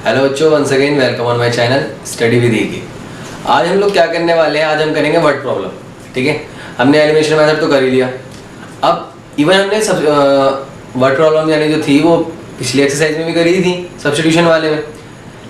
Hello बच्चों, once again welcome on my channel study with EK. आज हम लोग क्या करने वाले हैं, आज हम करेंगे वर्ड प्रॉब्लम। ठीक है, हमने एलिमिनेशन मेथड तो कर ही लिया। अब इवन हमने सब वर्ड प्रॉब्लम यानी जो थी वो पिछली एक्सरसाइज में भी करी थी सब्स्टिट्यूशन वाले में,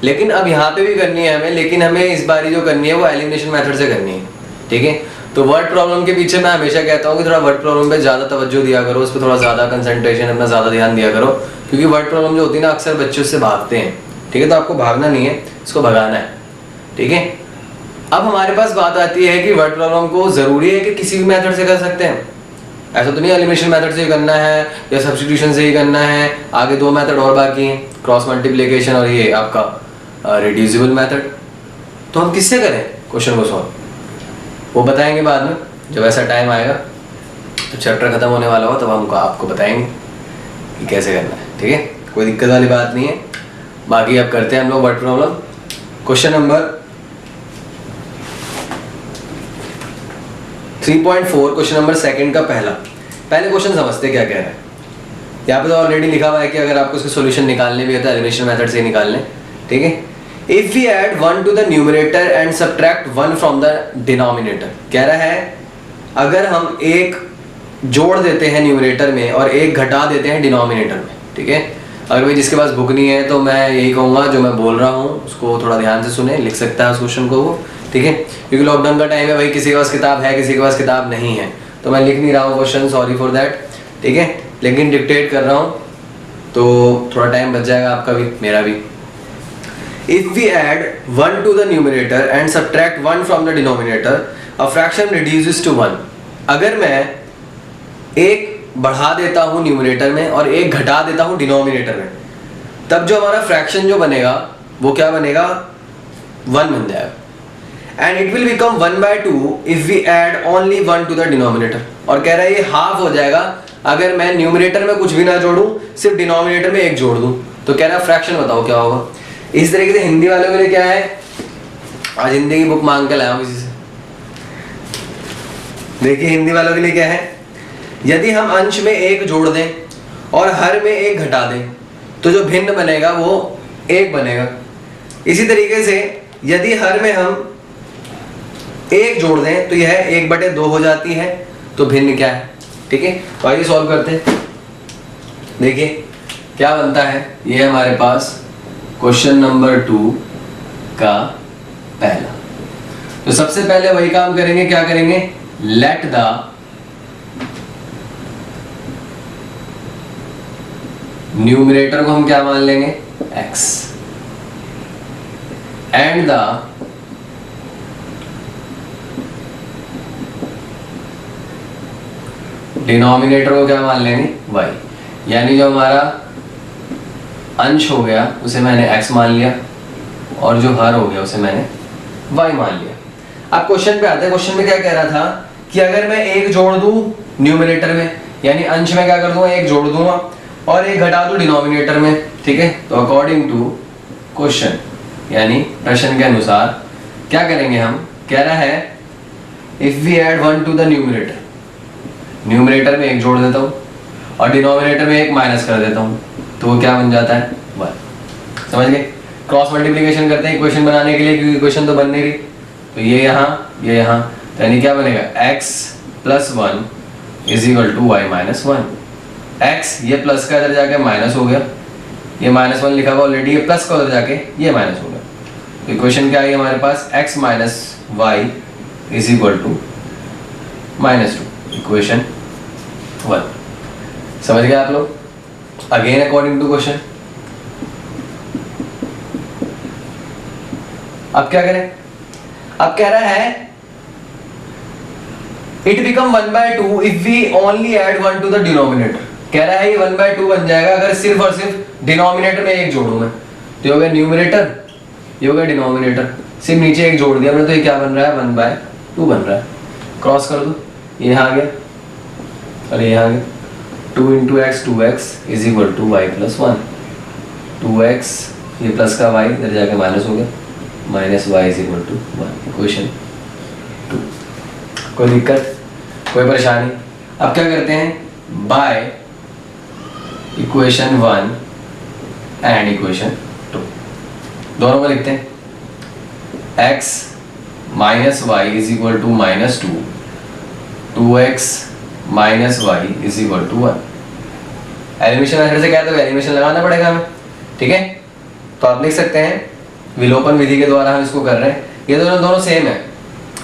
लेकिन अब यहाँ पे भी करनी है हमें, लेकिन हमें इस बारी जो करनी है वो एलिमिनेशन मेथड से करनी है। ठीक है, तो वर्ड प्रॉब्लम के पीछे मैं हमेशा कहता हूँ कि थोड़ा वर्ड प्रॉब्लम पे ज़्यादा तवज्जो दिया करो, उस पर थोड़ा ज़्यादा कंसंट्रेशन अपना ज़्यादा ध्यान दिया करो, क्योंकि वर्ड प्रॉब्लम जो होती है ना अक्सर बच्चे उससे भागते हैं। ठीक है, तो आपको भागना नहीं है, इसको भगाना है। ठीक है, अब हमारे पास बात आती है कि वर्ड प्रॉब्लम को ज़रूरी है कि किसी भी मेथड से कर सकते हैं। ऐसा तो नहीं एलिमिनेशन मेथड से ही करना है या सब्स्टिट्यूशन से ही करना है, आगे दो मेथड और बाकी हैं, क्रॉस मल्टीप्लिकेशन और ये आपका रिड्यूसिबल मेथड। तो हम किससे करें क्वेश्चन को सॉल्व, वो बताएंगे बाद में, जब ऐसा टाइम आएगा तो चैप्टर खत्म होने वाला हो तब हम आपको बताएंगे कि कैसे करना है। ठीक है, कोई दिक्कत वाली बात नहीं है। बाकी अब करते हैं हम लोग word problem. Question number 3.4, question number second का पहले क्वेश्चन समझते क्या कह रहा है। यहाँ पे तो ऑलरेडी लिखा हुआ है कि अगर आपको इसके सॉल्यूशन निकालने भी है तो एलिमिनेशन मेथड से ही निकालने। ठीक है, if we add 1 to the numerator and subtract 1 from the denominator, कह रहा है अगर हम एक जोड़ देते हैं न्यूमरेटर में और एक घटा देते हैं डिनोमिनेटर में। ठीक है, अगर भाई जिसके पास बुक नहीं है तो मैं यही कहूँगा, जो मैं बोल रहा हूँ उसको थोड़ा ध्यान से सुने, लिख सकता है उस क्वेश्चन को वो। ठीक है, क्योंकि लॉकडाउन का टाइम है भाई, किसी के पास किताब है किसी के पास किताब नहीं है, तो मैं लिख नहीं रहा हूँ क्वेश्चन, सॉरी फॉर दैट। ठीक है, लेकिन डिक्टेट कर रहा हूँ तो थोड़ा टाइम बच जाएगा आपका भी मेरा भी। If we add 1 to the numerator and subtract 1 from the denominator a fraction reduces to 1। अगर मैं एक बढ़ा देता हूँ न्यूमरेटर में और एक घटा देता हूँ डिनोमिनेटर में, तब जो हमारा फ्रैक्शन जो बनेगा वो क्या बनेगा, 1 बन जाएगा। And it will become 1/2 if we add only 1 to the denominator. और कह रहा है ये हाफ हो जाएगा अगर मैं न्यूमरेटर में कुछ भी ना जोड़ूं, सिर्फ डिनोमिनेटर में एक जोड़ दूं। तो कह रहा है फ्रैक्शन बताओ क्या होगा। इस तरीके से हिंदी वालों के लिए क्या है, आज हिंदी की बुक मांग के लाया हूं किसी से। देखिए हिंदी वालों के लिए क्या है, यदि हम अंश में एक जोड़ दें और हर में एक घटा दें तो जो भिन्न बनेगा वो एक बनेगा। इसी तरीके से यदि हर में हम एक जोड़ दें तो यह 1/2 हो जाती है, तो भिन्न क्या है। ठीक है, तो आइए सॉल्व करते हैं। देखिए क्या बनता है, ये हमारे पास क्वेश्चन नंबर 2 का पहला। तो सबसे पहले वही काम करेंगे, क्या करेंगे, लेट द न्यूमरेटर को हम क्या मान लेंगे, x, एंड द डिनोमिनेटर को क्या मान लेंगे, y। यानी जो हमारा अंश हो गया उसे मैंने x मान लिया और जो हर हो गया उसे मैंने y मान लिया। अब क्वेश्चन पे आते हैं। क्वेश्चन में क्या कह रहा था कि अगर मैं एक जोड़ दूं न्यूमरेटर में, यानी अंश में क्या कर दूंगा, एक जोड़ दूंगा और एक घटा दूं डिनोमिनेटर में। ठीक है, तो अकॉर्डिंग टू क्वेश्चन यानी प्रश्न के अनुसार क्या करेंगे हम, कह रहा है if we add 1 to the numerator, numerator में एक जोड़ देता हूँ और डिनोमिनेटर में एक माइनस कर देता हूँ, तो वो क्या बन जाता है, 1। समझ गए। क्रॉस मल्टीप्लिकेशन करते हैं इक्वेशन बनाने के लिए, क्योंकि इक्वेशन तो बन नहीं रही, तो ये यहाँ, तो यानी क्या बनेगा, x + 1 = y - 1। x ये प्लस का इधर जाके माइनस हो गया, ये -1 लिखा हुआ ऑलरेडी, ये प्लस का उधर जाके ये माइनस हो गया। तो इक्वेशन क्या आई हमारे पास, x - y = -2, इक्वेशन 1। समझ गए आप लोग। अगेन अकॉर्डिंग टू क्वेश्चन, अब क्या करें, अब कह रहा है it become 1/2 if we only add 1 to the denominator. कह रहा है ये 1/2 बन जाएगा अगर सिर्फ और सिर्फ डिनोमिनेटर में एक जोड़ूं मैं। तो ये हो गया न्यूमरेटर, ये हो गया डिनोमिनेटर, सिर्फ नीचे एक जोड़ दिया हमने, तो ये क्या बन रहा है, 1/2 बन रहा है। क्रॉस कर दो, ये यहाँ आ गया और ये यहाँ आ गया। 2 × x 2x = y + 1। 2x ये प्लस का y इधर जाके माइनस हो गया, -y = 1, इक्वेशन 2। कोई दिक्कत, कोई परेशानी। अब क्या करते हैं, बाय इक्वेशन 1 एंड इक्वेशन 2। दोनों को लिखते हैं, x minus y is equal to -2, 2x minus y is equal to 1। Elimination method से क्या है, तो एलिमिनेशन लगाना पड़ेगा हमें, ठीक है। तो आप लिख सकते हैं विलोपन विधि के द्वारा हम इसको कर रहे हैं। ये दोनों सेम है,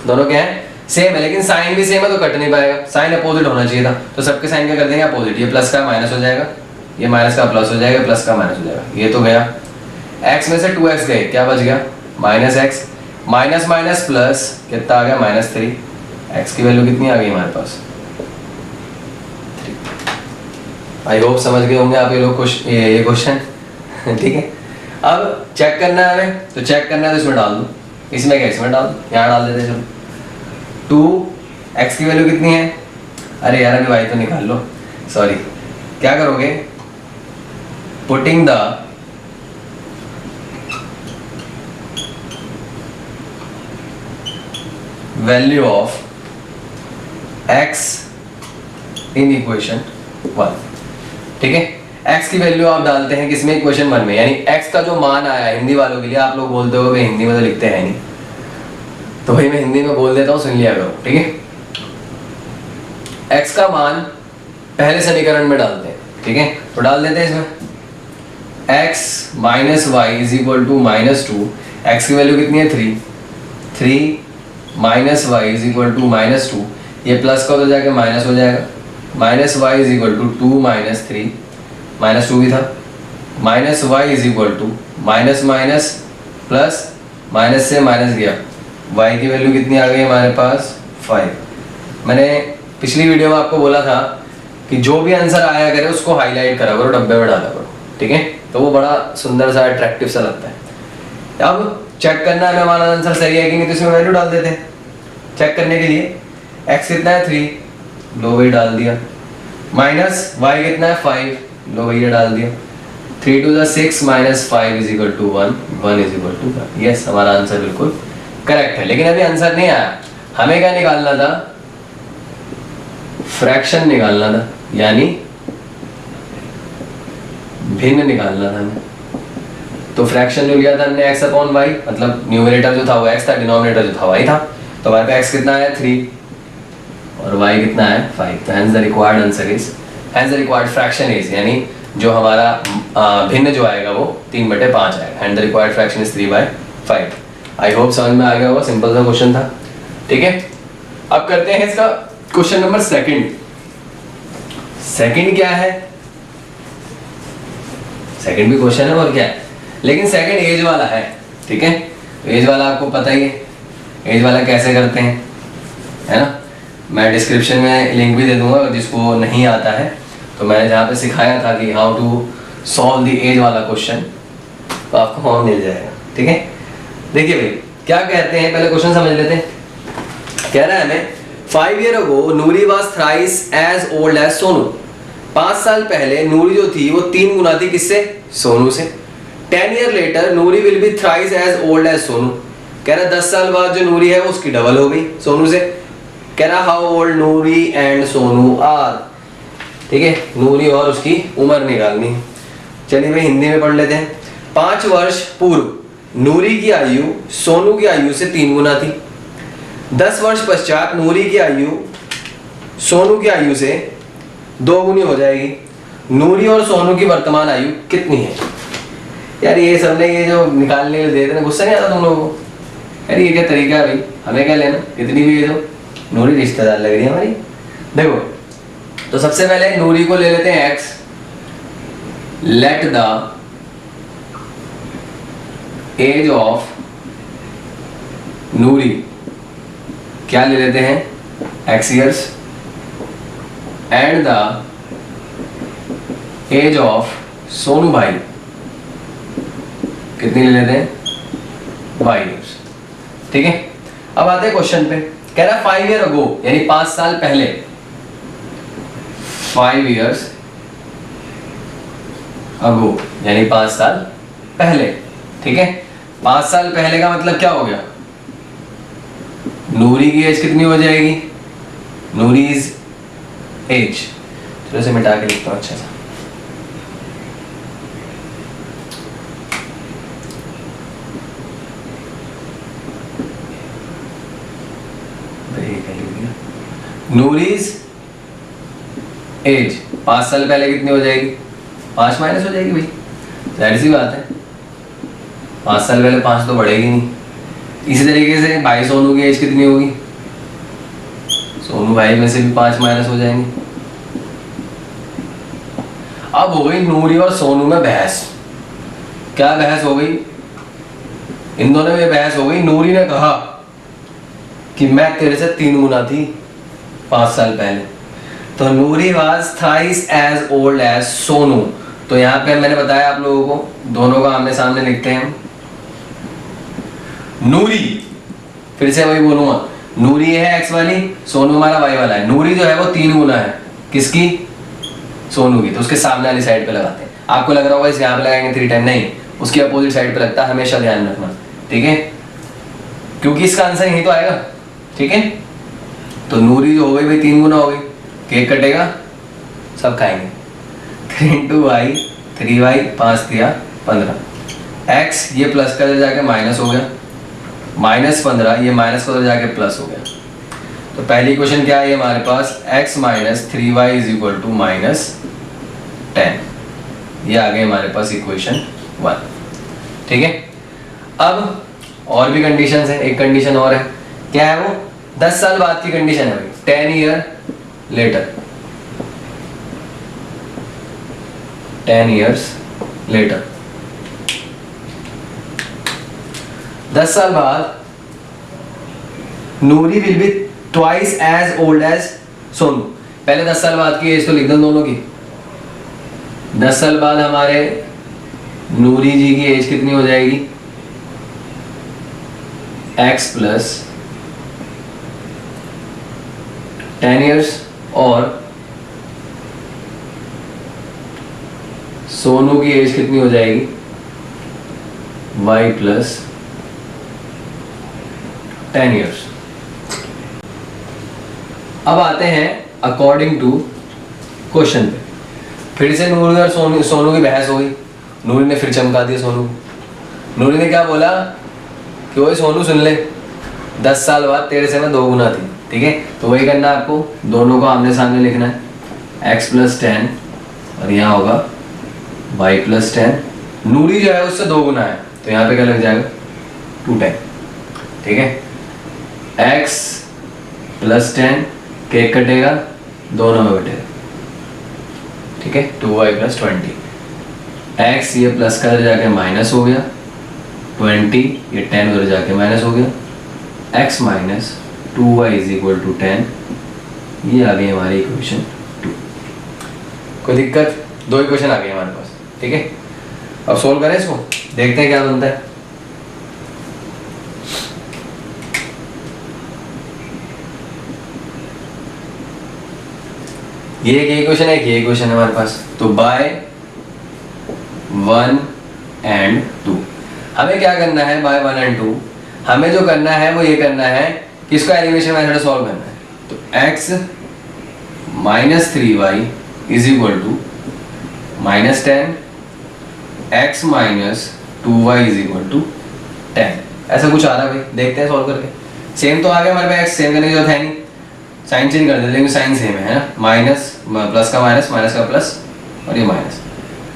दोनों क्या है, सेम है, लेकिन साइन भी सेम है तो कट नहीं पाएगा, साइन अपोजिट होना चाहिए था। तो सबके साइन क्या कर देंगे, अपोजिट। ये प्लस का माइनस हो जाएगा, ये माइनस का प्लस हो जाएगा, प्लस का माइनस हो जाएगा। ये तो गया, x में से 2x गए, क्या बच गया, -x, माइनस माइनस प्लस कितना आ गया, -3। x की वैल्यू कितनी आ गई हमारे पास, 3। आई होप समझ गए होंगे आप ये लोग ये क्वेश्चन ठीक है। अब चेक करना है हमें, तो चेक करना है तो इसमें डाल दो, इसमें क्या, इसमें डाल दो, यहाँ डाल देते चलो। 2x की वैल्यू कितनी है, अरे यार अभी y तो निकाल लो, सॉरी। क्या करोगे, putting the value of x in equation 1, ठीक है। x की वैल्यू आप डालते हैं किसमें, इक्वेशन 1 में, यानी x का जो मान आया हिंदी वालों के लिए, आप लोग बोलते हो हिंदी में तो लिखते हैं नहीं, तो भाई मैं हिंदी में बोल देता हूँ, सुन लिया करो, ठीक है। x का मान पहले समीकरण में डालते हैं, ठीक है। तो डाल देते हैं इसमें x minus y is equal to -2, x की वैल्यू कितनी है 3 minus y is equal to -2, ये प्लस का तो जाके माइनस हो जाएगा, minus y is equal to 2 minus 3, -2 भी था, minus y is equal to minus minus plus, minus से माइनस गया, y की वैल्यू कितनी आ गई हमारे पास 5। मैंने पिछली वीडियो में आपको बोला था कि जो भी आंसर आया करे उसको हाईलाइट करा करो, डब्बे में डाला करो, ठीक है। तो वो बड़ा सुंदर सा अट्रैक्टिव सा लगता है। अब चेक करना है हमारा आंसर सही है कि नहीं, तो इसमें वैल्यू डाल देते हैं चेक करने के लिए। x कितना है 3, लो वही डाल दिया, माइनस y कितना है 5, लो भैया डाल दिया, 3 to the 6 minus 5 is equal to 1, 1 is equal to 1। Yes, हमारा आंसर बिल्कुल करेक्ट है। लेकिन अभी आंसर नहीं आया, हमें क्या निकालना था, फ्रैक्शन निकालना था, यानी भिन्न निकालना था हमें। तो फ्रैक्शन जो लिया था हमने x अपॉन y, मतलब न्यूमरेटर जो था वो x था, डिनोमिनेटर जो था y था। तो हमारे पास x कितना है 3 और y कितना है 5। तो hence the required answer is, hence the required fraction is, यानी जो हमारा भिन्न जो आएगा वो 3/5 आएगा। And the required fraction is 3/5। I hope समझ में आ गया होगा, सिंपल सा क्वेश्चन था, ठीक है। अब करते हैं इसका क्वेश्चन नंबर सेकंड। सेकंड क्या है, सेकंड भी क्वेश्चन है और क्या है, लेकिन सेकंड एज वाला है, ठीक है। एज वाला आपको पता ही है, एज वाला कैसे करते हैं, है ना। मैं डिस्क्रिप्शन में लिंक भी दे दूंगा, जिसको नहीं आता है तो मैंने जहाँ पे सिखाया था कि how to solve the age वाला क्वेश्चन, तो आपको वहाँ मिल जाएगा, ठीक है। देखिए भाई क्या कहते हैं, पहले क्वेश्चन समझ लेते हैं। कह रहा है हमें 5 years ago Noori was thrice as old as Sonu. 5 साल पहले नूरी जो थी वो 3 गुना थी, किससे, सोनू से। 10 years later Noori will be thrice as old as Sonu. कह रहा 10 साल बाद जो नूरी है वो उसकी डबल हो गई सोनू से। कह रहा how old Noori and Sonu are, ठीक है। नूरी और उसकी उम्र निकालनी। चलिए भाई हिंदी में पढ़ लेते हैं। 5 वर्ष पूर्व नूरी की आयु सोनू की आयु से 3 गुना थी। 10 वर्ष पश्चात नूरी की आयु सोनू की आयु से 2 गुनी हो जाएगी। नूरी और सोनू की वर्तमान आयु कितनी है। यार ये सबने ये जो निकालने के लिए देते हैं, गुस्सा नहीं आता तुम लोगों को। यार ये क्या तरीका है भाई, हमें क्या लेना, कितनी भी ये तो नूरी रिश्तेदार लग रही है हमारी। देखो तो सबसे पहले नूरी को ले लेते हैं x, let the age of Noori, क्या ले लेते हैं x years, and the age of Sonu भाई कितनी ले लेते हैं y years, ठीक है। अब आते हैं क्वेश्चन पे। कह रहा है 5 years ago यानी 5 साल पहले, 5 years ago यानी 5 साल पहले, ठीक है। 5 साल पहले का मतलब क्या हो गया, नूरी की एज कितनी हो जाएगी, नूरीज एज, चलो इसे मिटा के लिखता हूं अच्छा सा। नूरीज एज 5 साल पहले कितनी हो जाएगी, 5 माइनस हो जाएगी भाई, जाहिर सी बात है, 5 साल पहले 5 तो बढ़ेगी नहीं। इसी तरीके से भाई सोनू की एज कितनी होगी, सोनू भाई में से भी 5 माइनस हो जाएंगे। अब हो गई नूरी और सोनू में बहस। क्या बहस हो गई, इन दोनों में बहस हो गई। नूरी ने कहा कि मैं तेरे से 3 गुना थी 5 साल पहले। तो Noori was thrice as old as Sonu. तो यहाँ पे मैंने बताया आप लोगों को, दोनों का आमने सामने लिखते हैं। नूरी, फिर से वही बोलूंगा, नूरी है एक्स वाली, सोनू हमारा वाई वाला है। नूरी जो है वो 3 गुना है किसकी, सोनू की। तो उसके सामने वाली साइड पे लगाते हैं। आपको लग रहा होगा इस यहाँ पे लगाएंगे 3 टाइम, नहीं, उसकी अपोजिट साइड पे लगता है, हमेशा ध्यान रखना, ठीक है, क्योंकि इसका आंसर यही तो आएगा, ठीक है। तो नूरी जो हो गई भाई 3 गुना हो गई, केक कटेगा, सब खाएंगे। 3 इंटू वाई 3y 5 दिया 15, एक्स ये प्लस का इधर जाके माइनस हो गया, -15 ये माइनस का उधर जाके प्लस हो गया। तो पहली क्वेश्चन क्या है हमारे पास, x minus 3y is equal to -10। ये आ गई हमारे पास इक्वेशन 1, ठीक है। अब और भी कंडीशंस है, एक कंडीशन और है, क्या है वो, 10 साल बाद की कंडीशन है भाई, 10 ईयर लेटर, 10 years later, 10 साल बाद Noori will be twice as old as Sonu. पहले 10 साल बाद की एज तो लिख दो दोनों की। 10 साल बाद हमारे नूरी जी की एज कितनी हो जाएगी, x प्लस 10 years, और सोनू की एज कितनी हो जाएगी, y प्लस 10 years। अब आते हैं अकॉर्डिंग टू क्वेश्चन पे। फिर से नूरी और सोनू की बहस हो गई। नूरी ने फिर चमका दिया सोनू को। नूरी ने क्या बोला कि वही सोनू सुन ले, 10 साल बाद तेरे से मैं 2 गुना थी, ठीक है। तो वही करना है आपको, दोनों को आमने सामने लिखना है, x प्लस 10 और यहाँ होगा y प्लस 10। नूरी जो है उससे 2 गुना है, तो यहाँ पे क्या लग जाएगा 210, ठीक है। x प्लस 10, केक कटेगा, दोनों में बटेगा, ठीक है, 2y प्लस 20। x ये प्लस का जाके माइनस हो गया, 20 ये 10 उधर जाके माइनस हो गया, x minus 2y is equal to 10। ये आ गई हमारी इक्वेशन 2। कोई दिक्कत, 2 इक्वेशन आ गई हमारे पास, ठीक है। अब सोल्व करें इसको, देखते हैं क्या बनता है। ये एक इक्वेशन है, ये इक्वेशन है हमारे पास। तो बाय 1 and 2 हमें क्या करना है, बाय 1 and 2 हमें जो करना है वो ये करना है कि इसको एलिमिनेशन मेथड सॉल्व करना है। तो x minus 3y is equal to -10, x minus 2y is equal to 10। ऐसा कुछ आ रहा है भाई, देखते हैं सॉल्व करके। सेम तो आ गया हमारे पास, सेम करने की जरूरत है नहीं, साइन चेंज कर देते हैं, साइन सेम है ना, माइनस प्लस का माइनस, माइनस का प्लस, और ये माइनस,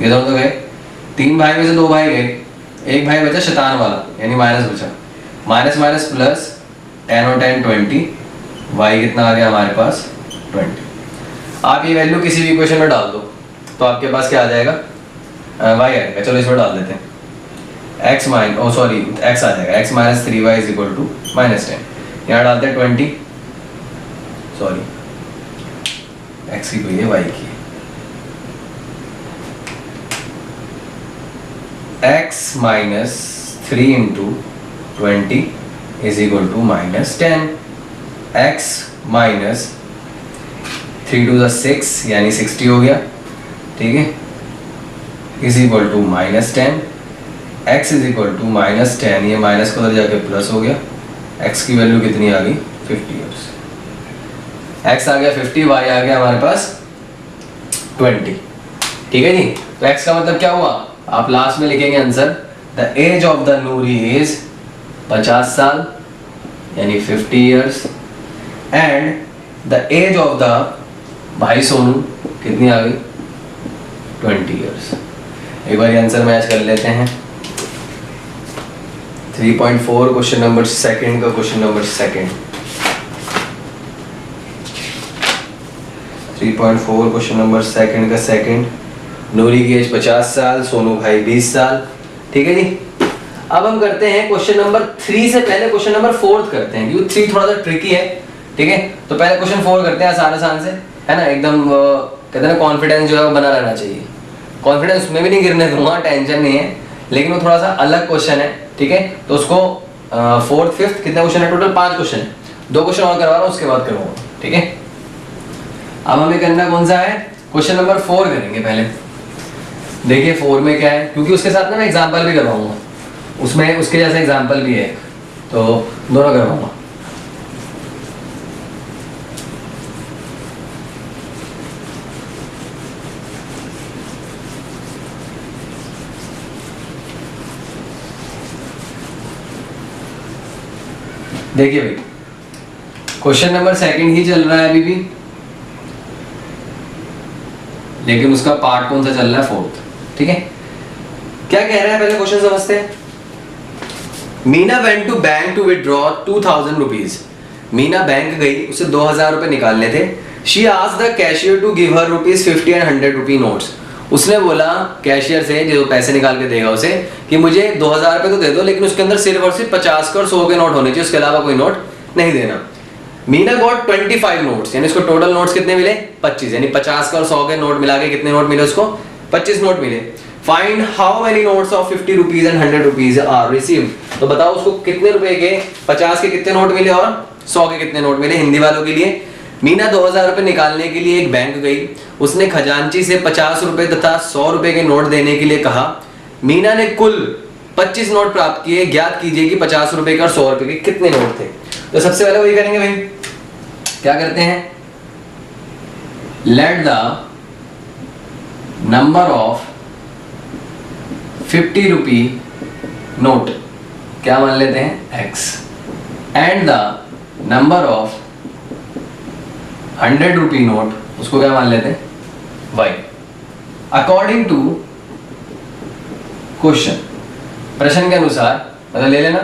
ये दोनों तो गए। 3 भाई में से 2 भाई गए, एक भाई बचा शैतान वाला, यानी माइनस बचा, माइनस माइनस प्लस, 10 और 10 20, y कितना आ गया हमारे पास 20। आप ये वैल्यू किसी भी इक्वेशन में डाल दो तो आपके पास क्या आ जाएगा, y आएगा। चलो इसमें डाल देते हैं, x माइन x आ जाएगा, x minus 3y is equal to -10। यहाँ डालते हैं 20, सॉरी x की कोई है, y की x minus 3 into 20 is equal to -10। x minus 3 two 6 यानी 60 हो गया, ठीक है, is equal to -10। x is equal to -10, ये माइनस को उधर जाके प्लस हो गया, x की वैल्यू कितनी आ गई 50 इयर्स। x आ गया 50, y आ गया हमारे पास 20, ठीक है जी। तो x का मतलब क्या हुआ, आप लास्ट में लिखेंगे answer, the age of the Noori is 50 साल यानी 50 years, and the age of the भाई सोनू कितनी आ गई 20 ईयर्स। एक बार आंसर मैच कर लेते हैं। 3.4 क्वेश्चन नंबर सेकंड का question number second 3.4 question number second का सेकंड। नूरी की एज 50 साल, सोनू भाई 20 साल। ठीक है जी। अब हम करते हैं क्वेश्चन नंबर 3 से पहले क्वेश्चन नंबर 4 करते हैं, क्योंकि 3 थोड़ा सा ट्रिकी है। ठीक है, तो पहले क्वेश्चन 4 करते हैं आसान आसान से, है ना। एकदम कहते हैं ना कॉन्फिडेंस जो है वो बना रहना चाहिए। कॉन्फिडेंस में भी नहीं गिरने दूंगा, टेंशन नहीं है, लेकिन वो थोड़ा सा अलग क्वेश्चन है। ठीक है, तो उसको 4th 5th कितने क्वेश्चन है टोटल? 5 क्वेश्चन है। 2 क्वेश्चन और करवा रहा हूँ, उसके बाद करूँगा। ठीक है, अब हमें करना कौन सा है? क्वेश्चन नंबर 4 करेंगे पहले। देखिए 4 में क्या है, क्योंकि उसके साथ ना मैं एग्जाम्पल भी करवाऊंगा, उसमें उसके जैसा एग्जाम्पल भी है, तो दोनों करवाऊंगा। देखिए भाई, क्वेश्चन नंबर सेकंड ही चल रहा है अभी भी, लेकिन उसका पार्ट कौन सा चल रहा है? 4th। ठीक है, क्या कह रहा है पहले क्वेश्चन समझते हैं। Meena went to bank to withdraw 2000 rupees. Meena bank गई, उसे 2000 रुपए निकालने थे। She asked the cashier to give her rupees 50 and 100 rupee notes. उसने बोला कैशियर से, जो पैसे निकाल के देगा उसे, कि मुझे 2000 रुपए तो दे दो, लेकिन उसके अंदर सिर्फ और सिर्फ 50 के और 100 के नोट होने चाहिए, उसके अलावा कोई नोट नहीं देना। मीना गॉट 25 नोट्स, यानी उसको टोटल नोट्स कितने मिले? 25, यानी 50 का और 100 के नोट मिला के कितने नोट मिले उसको? 25 नोट मिले। Find how many notes of 50 rupees and 100 rupees are received. तो बताओ उसको कितने रुपए के 50 के कितने नोट मिले और 100 के कितने नोट मिले, हिंदी वालों के लिए। मीना 2000 रुपए निकालने के लिए एक बैंक गई। उसने खजांची से 50 रुपए तथा 100 रुपए के नोट देने के लिए कहा। मीना ने कुल 25 नोट प्राप्त किए। ज्ञात कीजिए कि 50 रुपए के और 100 रुपए के कितने नोट थे। तो सबसे पहले वही करेंगे भाई, क्या करते हैं? Let the number of 50 rupee note, क्या मान लेते हैं? x, and the number of 100 rupee note, उसको क्या मान लेते हैं? y, according to question. प्रश्न के अनुसार, मतलब ले लेना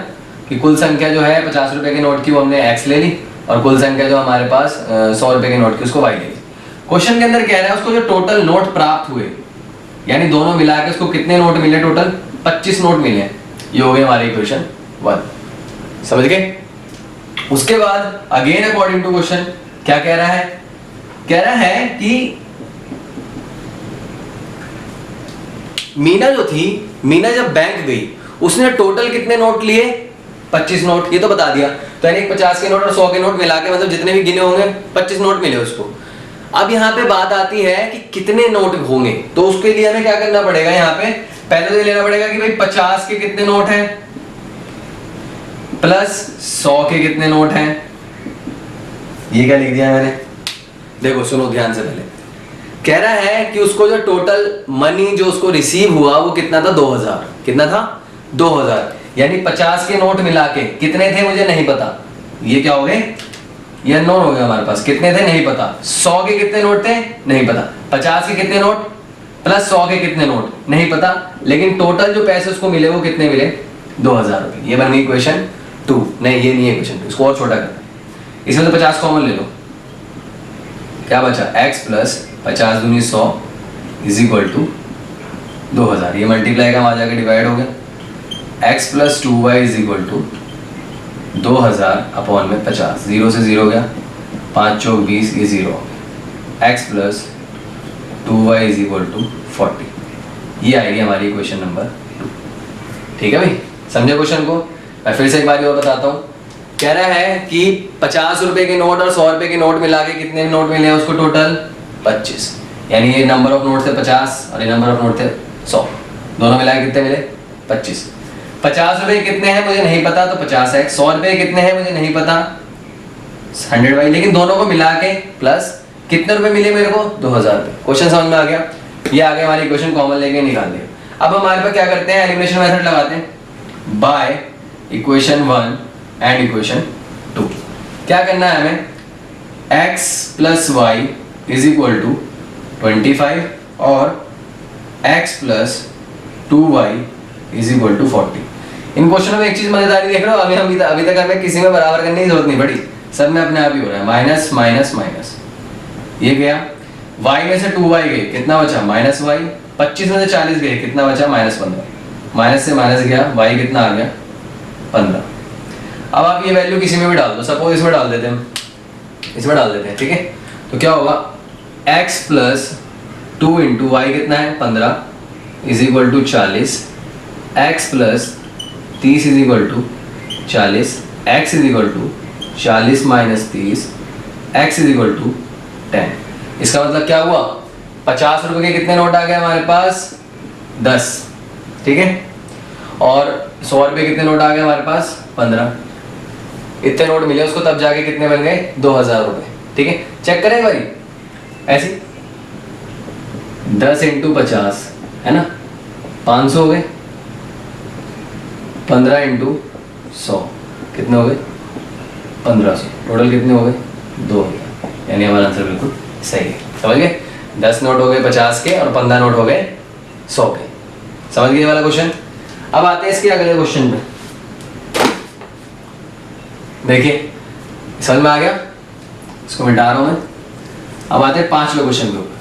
कि कुल संख्या जो है 50 रुपए के नोट की वो हमने x ले ली, और कुल संख्या जो हमारे पास 100 रुपए के नोट की उसको y ले ली। क्वेश्चन के अंदर कह रहा है उसको जो टोटल नोट प्राप्त हुए, यानी दोनों मिला के उसको कितने नोट मिले? टोटल 25 नोट मिले। ये हो गई हमारी इक्वेशन 1, समझ गए? उसके बाद अगेन अकॉर्डिंग टू क्वेश्चन क्या कह रहा है? कह रहा है कि मीना जो थी, मीना जब बैंक गई उसने टोटल कितने नोट लिए? 25 नोट, ये तो बता दिया। तो यानी 50 के नोट और 100 के नोट मिला के, मतलब जितने भी गिने होंगे 25 नोट मिले उसको। अब यहाँ पे बात आती है कि कितने नोट होंगे, तो उसके लिए हमें क्या करना पड़ेगा? यहाँ पे पहले तो ये लेना पड़ेगा कि भाई 50 के कितने नोट हैं प्लस 100 के कितने नोट हैं। ये क्या लिख दिया मैंने? देखो सुनो ध्यान से, पहले कह रहा है कि उसको जो टोटल मनी जो उसको रिसीव हुआ वो कितना था? 2000। कितना था? 2000, यानी 50 के नोट मिला के कितने थे मुझे नहीं पता। ये क्या हो गए? ये अननोन हो गया हमारे पास। कितने थे? नहीं पता। 100 के कितने नोट थे? नहीं पता। 50 के कितने नोट प्लस 100 के कितने नोट? नहीं पता। लेकिन टोटल जो पैसे उसको मिले वो कितने मिले? 2000 रुपए। ये बन गई क्वेश्चन 2। नहीं, ये नहीं है क्वेश्चन 2, इसको और छोटा करना है। इसमें तो 50 कॉमन ले लो, क्या बचा? x प्लस 50 दूनी 100 इज इक्वल टू 2000। ये मल्टीप्लाई का वहां जाकर डिवाइड हो गया। x plus 2y is equal to 2000 upon में 50, 0 से 0 गया, 5 चौक 20, ये 0 हो गया। x plus 2y is equal to 40। ये आएगी हमारी क्वेश्चन नंबर 2। ठीक है भाई, समझे क्वेश्चन को? मैं फिर से एक बार और बताता हूँ। कह रहा है कि 50 रुपए के नोट और 100 रुपए के नोट मिला के कितने नोट मिले हैं उसको? टोटल 25, यानी ये नंबर ऑफ नोट थे 50 और ये नंबर ऑफ नोट थे 100, दोनों मिला के कितने मिले? 25। 50 रुपए कितने हैं मुझे नहीं पता, तो 50 है। 100 रुपए कितने हैं मुझे नहीं पता, 100 बाई, लेकिन दोनों को मिला के प्लस कितने रुपए मिले मेरे को? 2000 रुपए। क्वेश्चन समझ में आ गया? ये आ गया हमारी इक्वेशन, कॉमन लेके निकाल दिया। अब हमारे पास क्या करते हैं? एलिमिनेशन मेथड लगाते हैं बाय इक्वेशन 1 एंड इक्वेशन 2। क्या करना है हमें? x plus y is equal to 25 और x plus 2y is equal to 40। इन क्वेश्चनों में एक चीज मजेदारी देख रहे हो, अभी तक हमें किसी में बराबर करने की जरूरत नहीं पड़ी, सब में अपने आप ही हो रहा है। माइनस माइनस माइनस, ये गया, y में से 2y गए, कितना बचा माइनस y, 25 में से 40 गए, कितना बचा माइनस 15, माइनस से माइनस गया, y कितना आ गया 15। अब आप ये वैल्यू किसी में भी डाल दो, सपोज इसमें डाल देते हैं, इसमें डाल देते हैं, ठीक है। तो क्या होगा, x प्लस 2 इंटू वाई कितना है 15 is equal to 40, x plus 30 is equal to 40, x is equal to 40 minus 30, x is equal to 10। इसका मतलब क्या हुआ, 50 रुपए के कितने नोट आ गए हमारे पास 10, ठीक है, और 100 रुपए कितने नोट आ गए हमारे पास 15। इतने नोट मिले उसको, तब जाके कितने बन गए 2000 रुपए, ठीक है। चेक करें भाई, ऐसी 10 इंटू 50 है ना 500 हो गए, 15 इंटू 100 कितने हो गए 1500, टोटल कितने हो गए 2000, यानी हमारा आंसर बिल्कुल सही है। समझ गए, 10 नोट हो गए 50 के और 15 नोट हो गए 100 के। समझ गए ये वाला क्वेश्चन। अब आते हैं इसके अगले क्वेश्चन पे, देखिए समझ में आ गया, इसको मिटा रहा हूं मैं। अब आते हैं 5वें क्वेश्चन के ऊपर।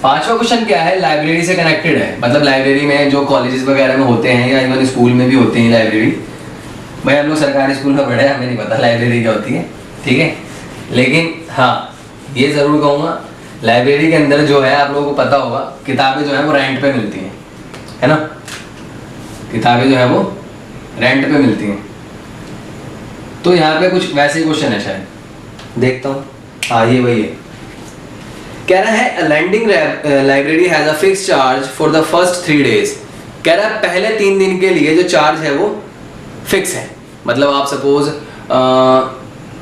5वां क्वेश्चन क्या है, लाइब्रेरी से कनेक्टेड है, मतलब लाइब्रेरी में जो कॉलेजेस वगैरह में होते हैं या इवन स्कूल में भी होते हैं लाइब्रेरी। भाई हम लोग सरकारी स्कूल में पढ़े, हमें नहीं पता लाइब्रेरी क्या होती है, ठीक है। लेकिन हाँ ये जरूर कहूँगा, लाइब्रेरी के अंदर जो है आप लोगों को पता होगा, किताबें जो है वो रेंट पे मिलती हैं, है ना, किताबें जो है वो रेंट पे मिलती हैं। तो यहाँ पे कुछ वैसे क्वेश्चन है शायद, देखता हूँ। हाँ ये वही है, कह रहा है lending library has a fix charge for the first 3 days. कह रहा है पहले 3 दिन के लिए जो चार्ज है वो फिक्स है। मतलब आप सपोज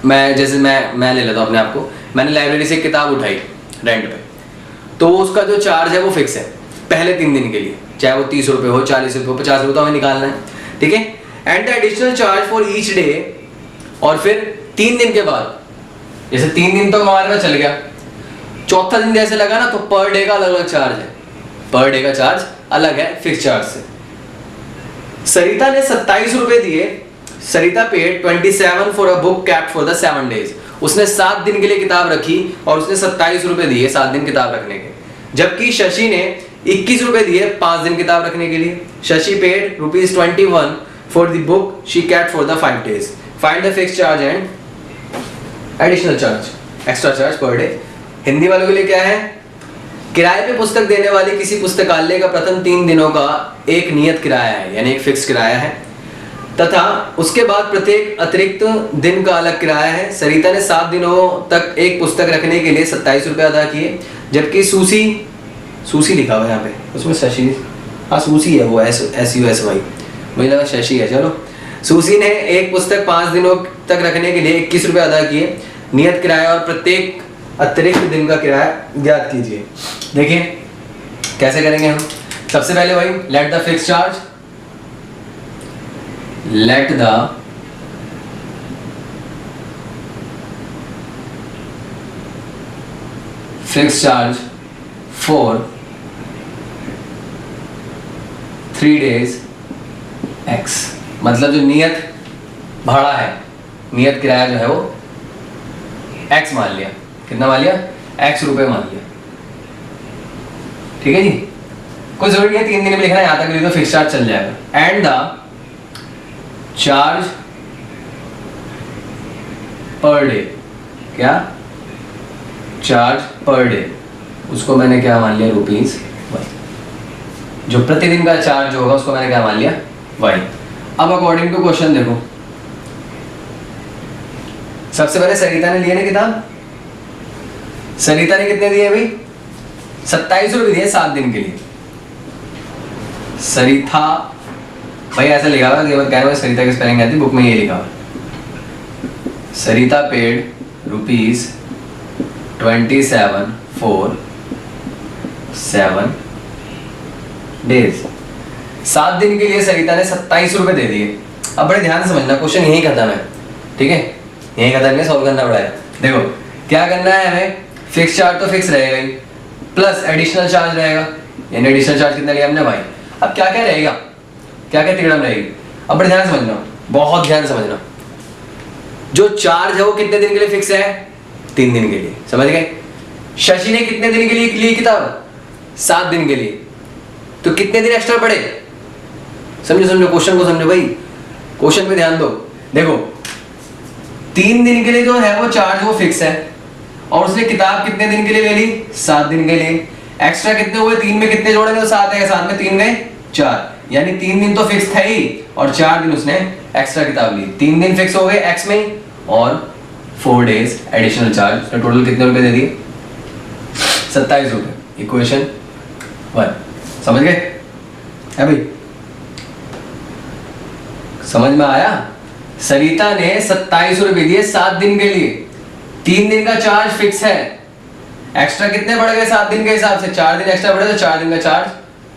मैं जैसे मैं ले लेता हूँ अपने आप को, मैंने लाइब्रेरी से किताब उठाई रेंट पे, तो उसका जो चार्ज है वो फिक्स है पहले 3 दिन के लिए, चाहे वो 30 रुपये हो, 40 रुपये हो, 50 रुपये तो हमें निकालना है, ठीक है। And the additional charge for each day, और फिर 3 दिन के बाद, जैसे 3 दिन तो हमारे पास चल गया, चौथा दिन जैसे लगा ना, तो पर डे का अलग अलग चार्ज है, पर डे का चार्ज अलग है फिक्स चार्ज से। सरिता ने 27 रुपए दिए, Sarita paid 27 for a book kept for the 7 days. उसने 7 दिन के लिए किताब रखी और उसने 27 रुपए दिए 7 दिन किताब रखने के। जबकि शशि ने 21 रुपए दिए 5 दिन किताब रखने के लिए। Shashi paid ₹21 for the book she kept for the 5 days. Find the fix charge and additional charge, extra charge per day. Hindi वालों के लिए क्या है, किराए पे पुस्तक देने वाले किसी पुस्तकालय का प्रथम 3 दिनों का एक नियत किराया है, यानी एक फिक्स किराया है, तथा उसके बाद प्रत्येक अतिरिक्त दिन का अलग किराया है। सरिता ने 7 दिनों तक एक पुस्तक रखने के लिए 27 रुपये अदा किए, जबकि सूसी लिखा हुआ है यहाँ पे, उसमें शशि, हाँ सूसी है वो, SUSY, मुझे लगा शशि है, चलो। सूसी ने एक पुस्तक 5 दिनों तक रखने के लिए 21 रुपये अदा किए। नियत किराया और प्रत्येक अतिरिक्त दिन का किराया ज्ञात कीजिए। देखिए कैसे करेंगे हम। सबसे पहले भाई let the fix charge, let the fix charge for 3 days x, मतलब जो नियत भाड़ा है, नियत किराया जो है वो x मान लिया, कितना मान लिया x रुपए मान लिया, ठीक है जी। कोई जरूरी नहीं है 3 दिन में लिखना है, यहां तक लिख दो फिक्स चार्ज चल जाएगा। And the charge per day, क्या चार्ज पर डे, उसको मैंने क्या मान लिया ₹1। जो प्रतिदिन का चार्ज होगा उसको मैंने क्या मान लिया y। अब अकॉर्डिंग टू क्वेश्चन देखो, सबसे पहले सरिता ने लिए ना किताब, सरिता ने कितने दिए भाई 27 रुपये दिए 7 दिन के लिए। सरिता भाई ऐसा लिखा हुआ है, कह रहे सरिता की स्पेलिंग आती बुक में, ये लिखा हुआ सरिता पेड ₹27 फॉर 7 डेज। 7 दिन के लिए सरिता ने 27 रुपये दे दिए। अब बड़े ध्यान से समझना, क्वेश्चन यही खत्म है, ठीक है, यही खत्म नहीं, सॉल्व करना पड़ा है। देखो क्या करना है हमें, फिक्स चार्ज तो फिक्स रहेगा ही, प्लस एडिशनल चार्ज रहेगा, यानी एडिशनल चार्ज कितना लिया हमने भाई। अब क्या क्या रहेगा, क्या क्या तिकड़म रहेगी, अब बड़े ध्यान समझना, बहुत ध्यान समझना। जो चार्ज है वो कितने दिन के लिए फिक्स है, 3 दिन के लिए, समझ गए। शशि ने कितने दिन के लिए ली किताब, 7 दिन के लिए, तो कितने दिन एक्स्ट्रा पड़े, समझो समझो क्वेश्चन को समझो भाई, क्वेश्चन पे ध्यान दो। देखो 3 दिन के लिए जो है वो चार्ज वो फिक्स है, और उसने किताब कितने दिन के लिए ले ली, 7 दिन के लिए। एक्स्ट्रा कितने हुए, 3 में कितने जोड़ेंगे तो 7 है, 7 में 3 गए 4, यानी 3 दिन तो फिक्स था ही, और 4 दिन उसने एक्स्ट्रा किताब ली। 3 दिन फिक्स हो गए एक्स में, और 4 डेज एडिशनल चार्ज, तो टोटल कितने रुपए दे दिए, 27 रुपए। इक्वेशन 1 समझ गए भाई, समझ में आया। सरिता ने 27 रुपए दिए 7 दिन के लिए, 3 दिन का चार्ज फिक्स है, एक्स्ट्रा कितने बढ़ गए 7 दिन के हिसाब से, 4 दिन एक्स्ट्रा बढ़े तो 4 दिन का चार्ज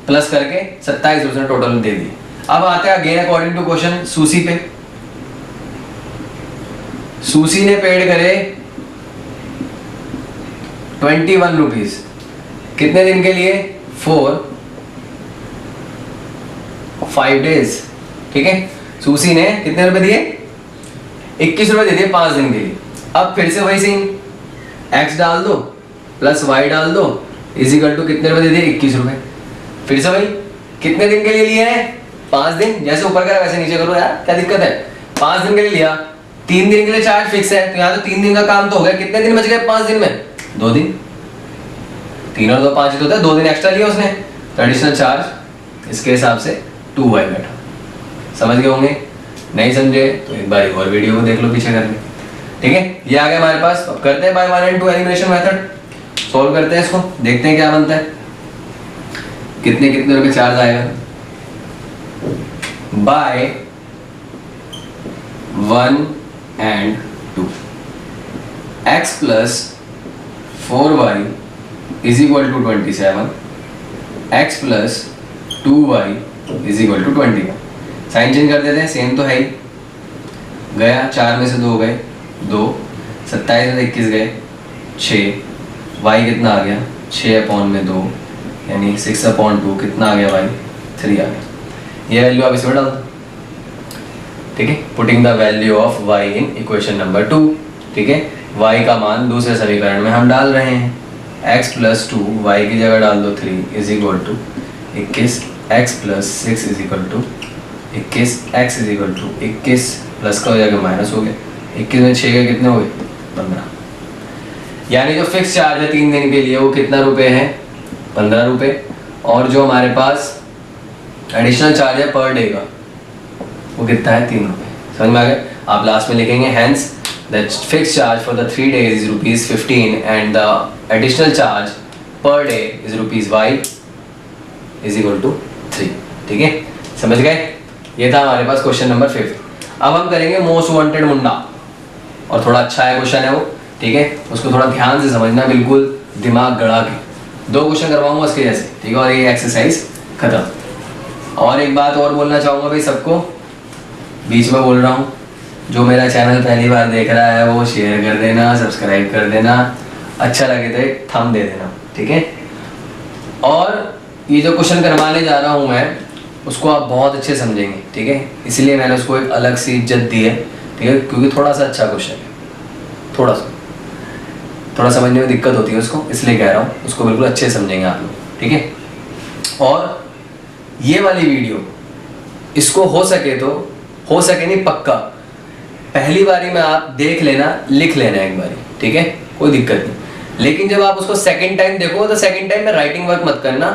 प्लस करके 27 उसने टोटल दे दिए। अब आते हैं again according to question Susie पे। सूसी ने पेड करे 21 रुपीज, कितने दिन के लिए, 5 डेज, ठीक है। सूसी ने कितने रुपए दिए, 21 रुपए दे दिए 5 दिन के लिए। अब फिर से वही सीन, x डाल दो प्लस y डाल दो, इजिकल टू कितने रुपए दे दिए, 21 रुपए। फिर से वही, कितने दिन के लिए लिए हैं, 5 दिन, जैसे ऊपर करा वैसे नीचे करो यार, क्या दिक्कत है। 5 दिन के लिए लिया, 3 दिन के लिए चार्ज फिक्स है, तो यहाँ तो 3 दिन का काम तो हो गया, कितने दिन बच गए 5 दिन में, 2 दिन, 3 और 2 5 ही होता है, 2 दिन एक्स्ट्रा लिया उसने, तो एडिशनल चार्ज इसके हिसाब से 2y बैठा। समझ गए होंगे, नहीं समझे तो एक बार और वीडियो को देख लो पीछे करके, ठीक है। ये आ गया हमारे पास। अब करते हैं by 1 and 2 elimination method, solve करते हैं इसको, देखते हैं क्या बनता है, कितने कितने रुपए चार्ज आएगा। By 1 and 2, x plus 4y is equal to 27, x plus 2y is equal to 21। Sign change कर देते हैं, सेम तो है ही, गया 4 में से 2 गए 2, 27 में 21 गए 6, y कितना आ गया 6/2, यानी 6/2 कितना आ गया y, 3 आ गया। ये वैल्यू आप इसमें डाल दो, ठीक है। Putting the value of y in equation number 2, ठीक है। y का मान दूसरे समीकरण में हम डाल रहे हैं, x plus 2 y की जगह डाल दो 3 is equal to 21, x plus 6 is equal to 21, x is equal to 21 plus का हो जाएगा माइनस हो गया, 21 में 6 के कितने हो गए 15। यानी जो फिक्स चार्ज है 3 दिन के लिए वो कितना रुपए है, 15 रुपए, और जो हमारे पास एडिशनल चार्ज है पर डे का वो कितना है 3 रुपए। समझ में आ गया। आप लास्ट में लिखेंगे hence the fix charge for the 3 days is ₹15 and the additional charge per day is ₹y is equal to 3, ठीक है। समझ गए। ये था हमारे पास क्वेश्चन नंबर 5। अब हम करेंगे मोस्ट वांटेड मुंडा, और थोड़ा अच्छा है क्वेश्चन है वो, ठीक है। उसको थोड़ा ध्यान से समझना, बिल्कुल दिमाग गड़ा के। 2 क्वेश्चन करवाऊंगा उसके जैसे, ठीक है, और ये एक्सरसाइज खत्म। और एक बात और बोलना चाहूँगा भाई सबको, बीच में बोल रहा हूँ, जो मेरा चैनल पहली बार देख रहा है वो शेयर कर देना, सब्सक्राइब कर देना, अच्छा लगे तो एक थंब दे देना, ठीक है। और ये जो क्वेश्चन करवाने जा रहा हूँ मैं, उसको आप बहुत अच्छे समझेंगे, ठीक है। इसलिए मैंने उसको एक अलग सी इज्जत दी है, ठीक है, क्योंकि थोड़ा सा अच्छा क्वेश्चन है, थोड़ा समझने में दिक्कत होती है उसको, इसलिए कह रहा हूँ, उसको बिल्कुल अच्छे समझेंगे आप लोग, ठीक है। और ये वाली वीडियो, इसको हो सके नहीं पक्का पहली बारी में आप देख लेना, लिख लेना एक बारी, ठीक है, कोई दिक्कत नहीं। लेकिन जब आप उसको सेकंड टाइम देखो तो सेकंड टाइम में राइटिंग वर्क मत करना,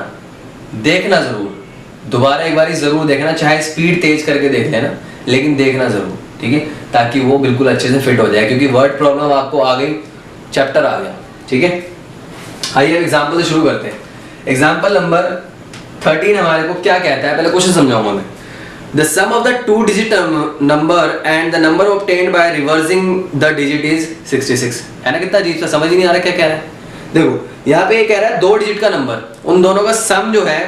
देखना जरूर, दोबारा एक बारी जरूर देखना, चाहे स्पीड तेज करके देख लेना, लेकिन देखना जरूर, ठीक है, ताकि वो बिल्कुल अच्छे से फिट हो जाए, क्योंकि वर्ड प्रॉब्लम आपको आ गई, चैप्टर आ गया, ठीक है। आइए एग्जाम्पल से शुरू करते हैं। एग्जाम्पल नंबर 13 हमारे को क्या कहता है, पहले क्वेश्चन समझाऊंगा मैं। The sum of the 2-digit number and the number obtained by reversing the digit is 66। है ना, कितना अजीब सा, समझ ही नहीं आ रहा क्या कह रहा है। देखो यहाँ पे ये कह रहा है 2 डिजिट का नंबर, उन दोनों का सम जो है,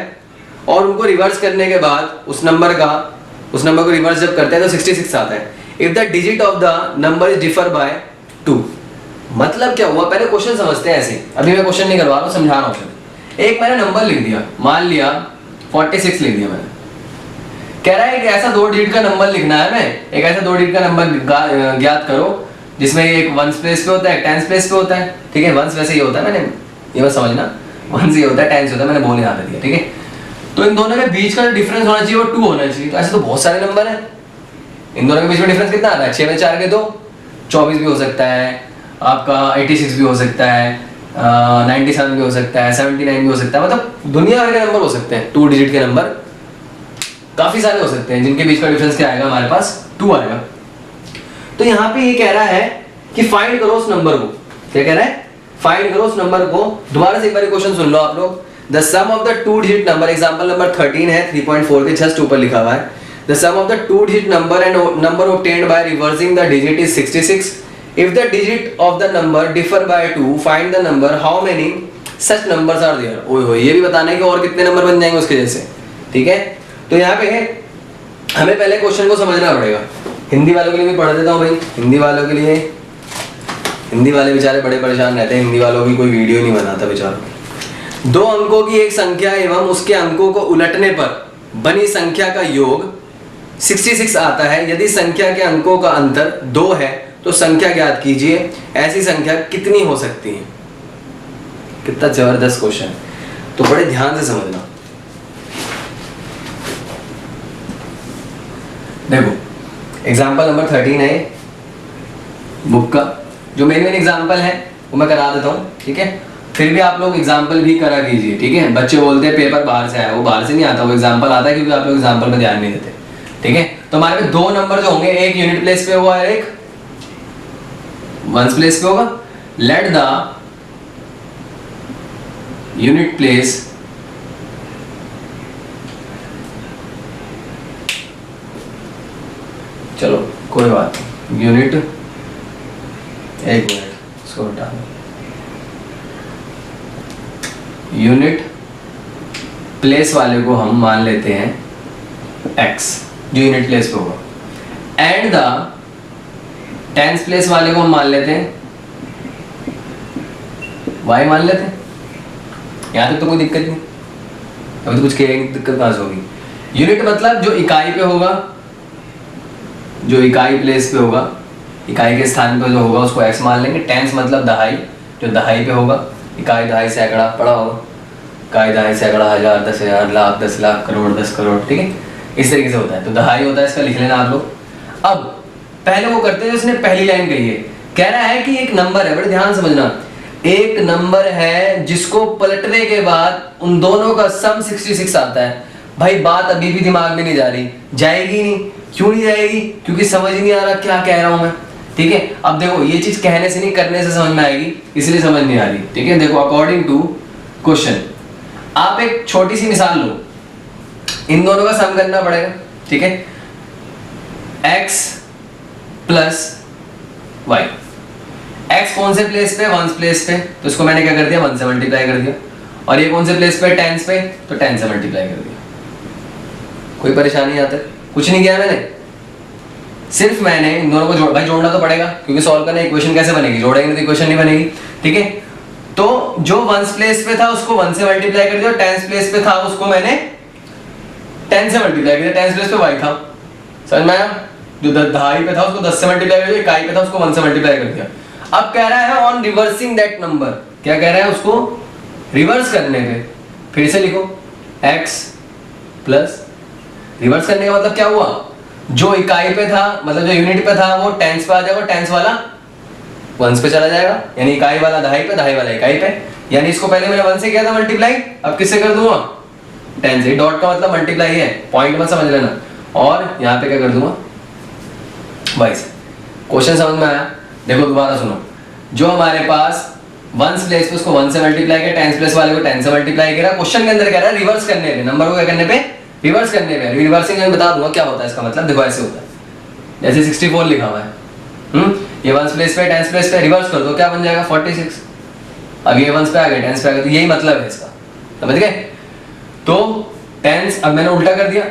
और उनको रिवर्स करने के बाद उस नंबर को रिवर्स जब करते हैं तो 66 आता है। If the digit of the number is differ by 2, मतलब क्या हुआ, पहले क्वेश्चन समझते हैं ऐसे। अभी मैं क्वेश्चन नहीं करवा रहा हूँ, समझा रहा हूँ। एक मैंने नंबर लिख दिया, मान लिया 46 लिख दिया मैंने। कह रहा है एक ऐसा 2 डिजिट का नंबर लिखना है, मैं एक ऐसा 2 डिजिट का नंबर ज्ञात करो जिसमें एक वंस प्लेस पे होता है, एक टेंस प्लेस पे होता है। ठीक है, वंस वैसे ही होता है, मैंने ये मत समझना, वंस ही होता है, टेंस होता है, मैंने बोलने आता दिया। ठीक है, तो इन दोनों के बीच का डिफरेंस होना चाहिए वो 2 होना चाहिए। तो ऐसे तो बहुत सारे नंबर हैं, इन दोनों के बीच में डिफरेंस कितना आता है? 6 में 4 के 2, 24 भी हो सकता है आपका, 86 भी हो सकता है, 97 भी हो सकता है, 79 भी हो सकता है। मतलब दुनिया भर के नंबर हो सकते हैं, 2 डिजिट के नंबर काफी सारे हो सकते हैं जिनके बीच का डिफरेंस क्या आएगा हमारे पास? 2 आएगा। तो यहाँ पे ये कह रहा है कि फाइंड करो उस नंबर को। क्या कह रहा है? फाइंड करो उस नंबर को। दोबारा से एक बार क्वेश्चन सुन लो आप लोग। The sum of the 2 digit number, example number 13 है, 3.4 के जस्ट ऊपर लिखा हुआ है। The sum of the 2 digit number and number obtained by reversing the digit is 66। If the digit of the number differ by 2, find the number how many such numbers are there. ओए होए, ये भी बताना है कि और कितने number बन जाएंगे उसके जैसे। ठीक है, तो यहाँ पे हमें पहले क्वेश्चन को समझना पड़ेगा। हिंदी वालों के लिए भी पढ़ देता हूँ भाई, हिंदी वालों के लिए। हिंदी वाले बेचारे बड़े परेशान रहते हैं, हिंदी वालों की कोई वीडियो नहीं बनाता बेचारों। 2 अंकों की एक संख्या एवं उसके अंकों को उलटने पर बनी संख्या का योग 66 आता है। यदि संख्या के अंकों का अंतर 2 है तो संख्या ज्ञात कीजिए। ऐसी संख्या कितनी हो सकती है? कितना जबरदस्त क्वेश्चन, तो बड़े ध्यान से समझना। देखो, एग्जाम्पल नंबर 13 है बुक का, जो मेन एग्जाम्पल है वो मैं करा देता हूँ। ठीक है, फिर भी आप लोग एग्जाम्पल भी करा कीजिए। ठीक है, बच्चे बोलते हैं पेपर बाहर से आया, वो बाहर से नहीं आता, वो एग्जाम्पल आता है क्योंकि आप लोग एग्जाम्पल में ध्यान नहीं देते। ठीक है, तो हमारे पे 2 नंबर जो होंगे, एक यूनिट प्लेस पे हुआ है, एक वंस प्लेस पे होगा। लेट द यूनिट प्लेस चलो कोई बात नहीं, यूनिट, एक मिनट इसको हटा दो, यूनिट प्लेस वाले को हम मान लेते हैं x, जो यूनिट प्लेस पे होगा, एंड द टेंस प्लेस वाले को हम मान लेते हैं y मान लेते हैं। यहां तक तो कोई दिक्कत नहीं, अभी तो कुछ कहेंगे, दिक्कत कहां से होगी? यूनिट मतलब जो इकाई पे होगा, जो इकाई प्लेस पे होगा, इकाई के स्थान पे जो होगा उसको x मान लेंगे। टेंस मतलब दहाई, जो दहाई पे होगा, इकाई दहाई सैकड़ा पढ़ा होगा, इकाई दहाई सैकड़ा, हजार, 10,000, लाख, 10 लाख, करोड़, 10 करोड़। ठीक है, इस तरीके से होता है, तो दहाई होता है, इसका लिख लेना आप लोग। अब पहले वो करते हैं, उसने पहली लाइन कही है, कह रहा है कि एक नंबर है, बड़े ध्यान समझना, एक नंबर है जिसको पलटने के बाद उन दोनों का सम 66 आता है। भाई बात अभी भी दिमाग में नहीं जा रही, जाएगी नहीं, क्यों नहीं जाएगी? क्योंकि समझ नहीं आ रहा क्या कह रहा हूं मैं। ठीक है, अब देखो ये चीज कहने से नहीं करने से समझ में आएगी, इसलिए समझ नहीं आ रही। ठीक है, देखो अकॉर्डिंग टू क्वेश्चन, आप एक छोटी सी मिसाल लो, इन दोनों का सम करना पड़ेगा। ठीक है, x प्लस y, x कौन से प्लेस पे? वंस प्लेस पे, तो इसको मैंने क्या कर दिया? 1 से मल्टीप्लाई कर दिया। और ये कौन से प्लेस पे? टेंस पे, तो 10 से मल्टीप्लाई कर दिया। कोई परेशानी आता है? कुछ नहीं किया मैंने, सिर्फ मैंने इन दोनों को भाई जोड़ना तो पड़ेगा, क्योंकि सॉल्व करना इक्वेशन कैसे बनेगी? जोड़ेंगे तो इक्वेशन नहीं बनेगी। ठीक है, तो जो वंस प्लेस पे था उसको 1 से मल्टीप्लाई कर दिया, टेंस प्लेस पे था उसको मैंने 10 से मल्टीप्लाई कर दिया। टेंस प्लेस पे y था, समझ में आया? जो दहाई पे था उसको 10 से मल्टीप्लाई कर दिया, इकाई पे था उसको 1 से मल्टीप्लाई कर दिया। अब कह रहा है ऑन रिवर्सिंग दैट नंबर, क्या कह रहा है? उसको रिवर्स करने पे, फिर से लिखो x प्लस, रिवर्स करने का मतलब क्या हुआ? जो इकाई पे था, मतलब जो यूनिट पे था, वो टेंस पे आ जाएगा, टेंस वाला वंस पे चला जाएगा, यानी इकाई वाला दहाई पे, दहाई वाला इकाई पे। यानी इसको पहले मैंने 1 से किया था मल्टीप्लाई, अब किससे कर दूंगा? 10 से। डॉट का मतलब मल्टीप्लाई है, पॉइंट मत समझ लेना। और यहाँ पे क्या कर दूंगा? 22। क्वेश्चन समझ में आया? देखो दोबारा सुनो, जो हमारे पास वंस प्लेस पे उसको 1 से मल्टीप्लाई किया, टेंस प्लेस वाले को 10 से मल्टीप्लाई किया। क्वेश्चन के अंदर कह रहा है रिवर्स करने पे, नंबर को क्या करने पे? रिवर्स करने पे। रिवर्सिंग मैं बता दूंगा क्या होता है इसका मतलब। देखो ऐसे होता है, जैसे 64 लिखा हुआ है, ये वंस प्लेस पे, टेंस प्लेस पे, रिवर्स कर दो, क्या बन जाएगा? 46। अब ये वंस पे आ गए, टेंस पे आ गए, तो यही मतलब है इसका, समझ गए? तो टेंस, अब मैंने उल्टा कर दिया,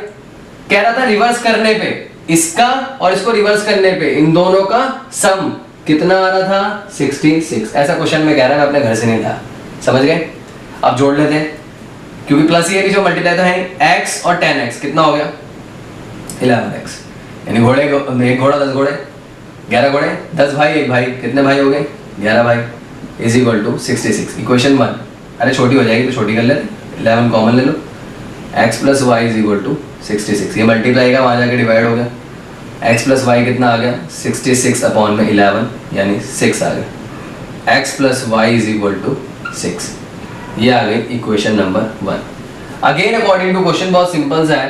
कह रहा था रिवर्स करने पे इसका और इसको रिवर्स करने पे इन दोनों का सम कितना आ रहा था 66। ऐसा क्वेश्चन में कह रहा है, मैं अपने घर से नहीं लाया। समझ गए? अब जोड़ लेते हैं, क्योंकि प्लस ये कि जो मल्टीप्लाई तो है x और 10x कितना हो गया 11x, यानी घोड़े एक घोड़ा 10 घोड़े 11 घोड़े 10 भाई 1 भाई, कितने भाई हो गए 11 भाई, इज इक्वल टू 66। इक्वेशन 1, अरे छोटी हो जाएगी तो छोटी कर लेते, 11 कॉमन ले लो, x plus y is equal to 66। ये मल्टीप्लाई का वहाँ जाके डिवाइड हो गया, x प्लस वाई कितना आ गया 66 अपॉन में 11 यानी 6 आ गया, x plus y is equal to 6। ये आ गई equation number 1। Again according to question बहुत सिंपल सा है,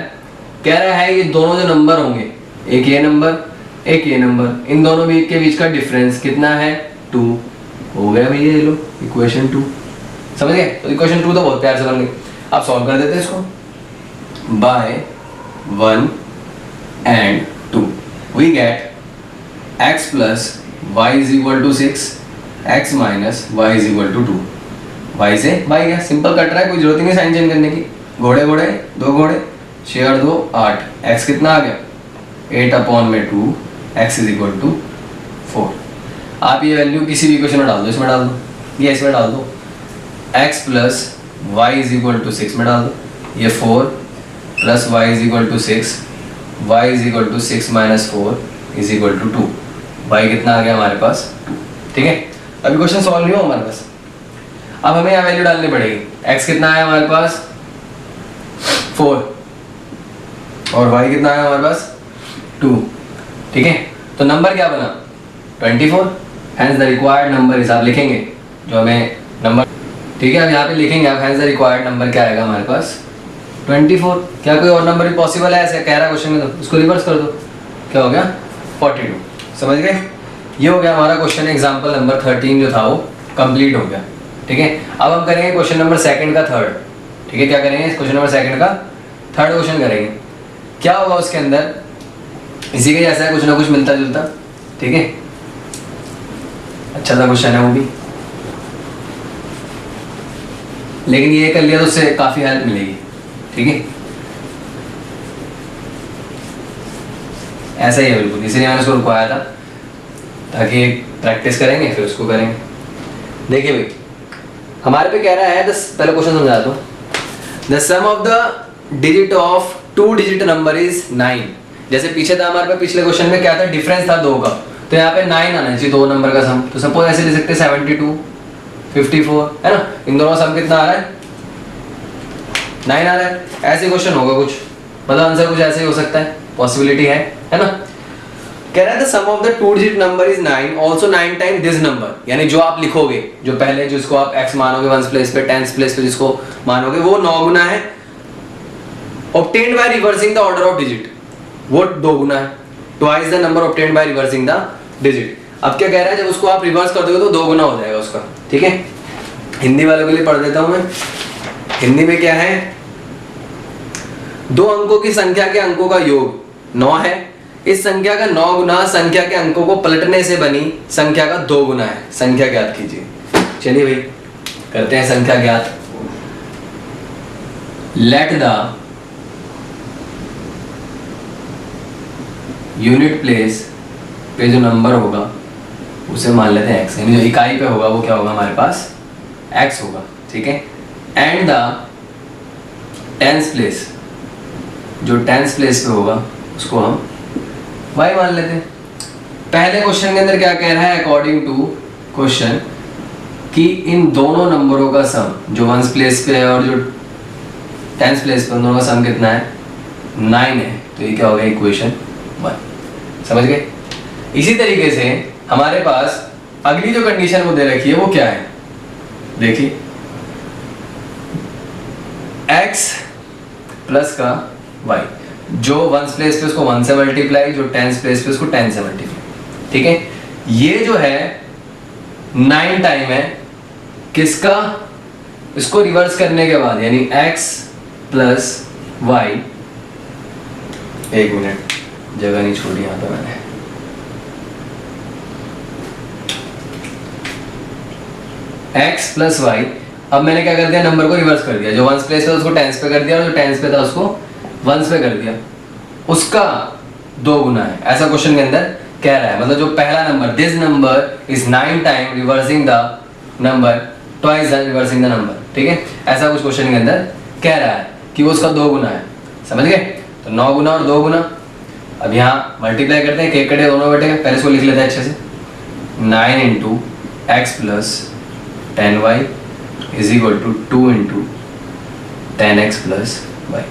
कह रहा है ये दोनों जो नंबर होंगे, एक ये नंबर एक ये नंबर, इन दोनों के बीच का डिफरेंस कितना है 2 हो गया भैया, ये लो इक्वेशन 2। समझ गए? तो इक्वेशन 2 तो बहुत प्यार से बन गई। अब सॉल्व कर देते हैं इसको, by 1 and 2 we get x plus y is equal to 6, x minus y is equal to 2। y से y गया, सिंपल कट रहा है, कोई जरूरत ही नहीं साइन चेंज करने की। घोड़े घोड़े 2 घोड़े, शेयर 2 8, x कितना आ गया 8 अपॉन में 2, x इज इक्वल टू 4। आप ये वैल्यू किसी भी इक्वेशन में डाल दो, इसमें डाल दो, ये इसमें डाल दो, x plus y is equal to 6 में डाल दो, ये 4 plus y is equal to 6, y is equal to 6 minus 4 is equal to 2। Y कितना आ गया हमारे पास 2। ठीक है, अभी क्वेश्चन सॉल्व नहीं हो हमारे पास। अब हमें यहाँ वैल्यू डालनी पड़ेगी, x कितना आया हमारे पास 4 और y कितना आया हमारे पास 2। ठीक है, तो नंबर क्या बना 24, हैंस द रिक्वायर्ड नंबर हिसाब लिखेंगे जो हमें नंबर। ठीक है, अब यहाँ पे लिखेंगे आप, हैंस द रिक्वायर्ड नंबर क्या आएगा हमारे पास 24। क्या कोई और नंबर भी पॉसिबल है ऐसे कह रहा है क्वेश्चन में, तो उसको रिवर्स कर दो, क्या हो गया 42। समझ गए? ये हो गया हमारा क्वेश्चन एग्जाम्पल नंबर 13 जो था वो कंप्लीट हो गया। ठीक है, अब हम करेंगे क्वेश्चन नंबर 2 का थर्ड। ठीक है, क्या करेंगे क्वेश्चन नंबर 2 का थर्ड क्वेश्चन करेंगे। क्या होगा उसके अंदर, इसी के जैसा है, कुछ ना कुछ मिलता जुलता। ठीक है, अच्छा सा क्वेश्चन है वो भी, लेकिन ये कर लिया तो उससे काफी हेल्प मिलेगी। ठीक है, ऐसा ही है बिल्कुल, इसीलिए मैंने उसको रुकवाया था ताकि प्रैक्टिस करेंगे फिर उसको करेंगे। देखिए भाई, हमारे पे कह रहा है पहले क्वेश्चन समझा दो। The sum of the digit of 2 digit number is 9। जैसे पीछे था हमारे पे, पिछले क्वेश्चन में क्या था, डिफरेंस था 2 का, तो यहाँ पे 9 आना चाहिए 2 नंबर का सम। तो सपोज ऐसे ले सकते हैं 72 54, है ना, इन दोनों का सम कितना आ रहा है 9 आ रहा है। ऐसे क्वेश्चन होगा कुछ, मतलब आंसर कुछ ऐसे ही हो सकता है, पॉसिबिलिटी है ना। कह रहा है the sum of the 2 digit number is 9, also 9 time this number, यानी जो आप लिखोगे, जो पहले जिसको आप x मानोगे 1s प्लेस पे 10s प्लेस पे जिसको मानोगे वो 9 गुना है। obtained by reversing the order of digit, वो 2 गुना है। twice the number obtained by reversing the digit। अब क्या कह रहा है, जब उसको आप रिवर्स कर दोगे तो 2 गुना हो जाएगा उसका। ठीक है, हिंदी वालों के लिए पढ़ देता हूं मैं। हिंदी में क्या है, 2 अंकों की संख्या के अंकों का योग 9 है। इस संख्या का 9 गुना संख्या के अंकों को पलटने से बनी संख्या का 2 गुना है। संख्या ज्ञात कीजिए। चलिए भाई करते हैं संख्या ज्ञात। लेट द यूनिट प्लेस पे जो नंबर होगा उसे मान लेते हैं x, यानी जो इकाई पे होगा वो क्या होगा हमारे पास x होगा। ठीक है, एंड द टेंस प्लेस, जो टेंस प्लेस पे होगा उसको हम y मान लेते हैं। पहले क्वेश्चन के अंदर क्या कह रहा है, अकॉर्डिंग टू क्वेश्चन, कि इन दोनों नंबरों का सम, जो 1s प्लेस पे है और जो 10s प्लेस पे, दोनों का सम कितना है 9 है। तो ये क्या हो गया इक्वेशन 1। समझ गए? इसी तरीके से हमारे पास अगली जो कंडीशन वो दे रखी है वो क्या है, देखिए x प्लस का y, जो 1s प्लेस पे उसको 1 से मल्टीप्लाई, जो 10s प्लेस पे उसको 10 से मल्टीप्लाई। ठीक है, ये जो है 9 टाइम है किसका, इसको रिवर्स करने के बाद, यानी x प्लस y, एक मिनट जगह नहीं छोड़ी यहां पे मैंने, x प्लस वाई। अब मैंने क्या कर दिया, नंबर को रिवर्स कर दिया, जो 1s प्लेस पे उसको 10s पे कर दिया और जो 10s पे था उसको 1s पे कर दिया, उसका 2 गुना है। ऐसा क्वेश्चन के अंदर कह रहा है, मतलब जो पहला number, this number is 9 time reversing the number twice reversing the number, ठीक है, ऐसा कुछ क्वेश्चन के अंदर कह रहा है कि वो उसका 2 गुना है, समझ गए। तो 9 गुना और 2 गुना, अब यहाँ मल्टीप्लाई करते हैं, केक कटे दोनों बटेगा, पहले इसको लिख लेते हैं अच्छे से, 9 into x plus 10y is equal to 2 into 10x plus y.